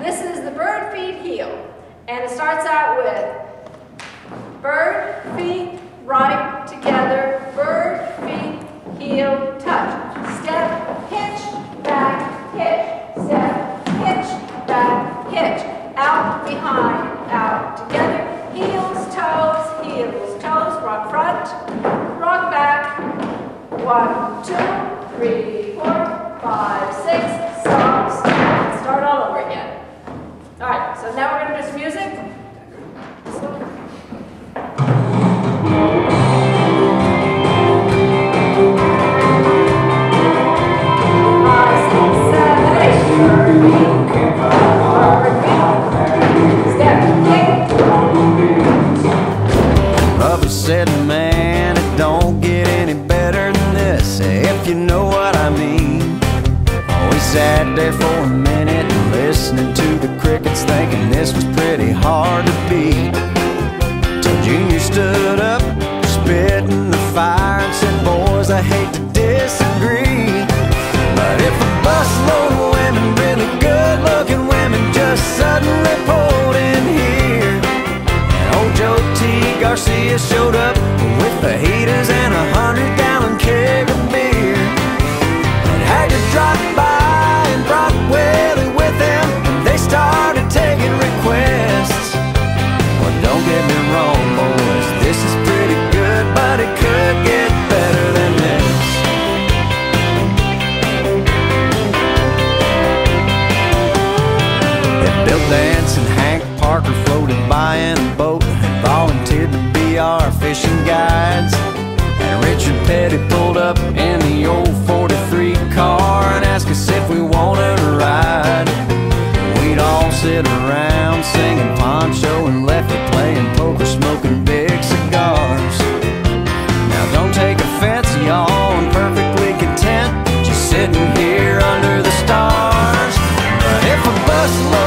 This is the bird feet heel. And it starts out with bird feet right together, bird feet heel touch. Step, hitch, back, hitch, step, hitch, back, hitch. Out, behind, out, together. Heels, toes, rock front, rock back. 1, 2, 3, 4, 5, 6, stop, stop. Start all over again. All right, so now we're going to do some music. Bubba said, man, it don't get any better than this, if you know what I mean. We sat there for a minute listening to the crickets, thinking this was pretty hard to beat. Till Junior stood up, spit in the fire and said, boys, I hate to disagree, but if a busload of women, really good-looking women, just suddenly pulled in here, and old Joe T. Garcia showed up with the heaters and a 100-gallon keg of beer, and had to drop by and brought Willie with him, and they started taking requests. Well, don't get me wrong, boys, this is pretty good, but it could get better than this. If Bill Dance and Hank Parker floated by in a boat and volunteered to be our fishing guides, and Richard Petty pulled up in the old 43 car and asked us if we wanted to ride, we'd all sit around singing Poncho and Lefty, playing poker, smoking big cigars. Now don't take offense, y'all, I'm perfectly content just sitting here under the stars, but if a busload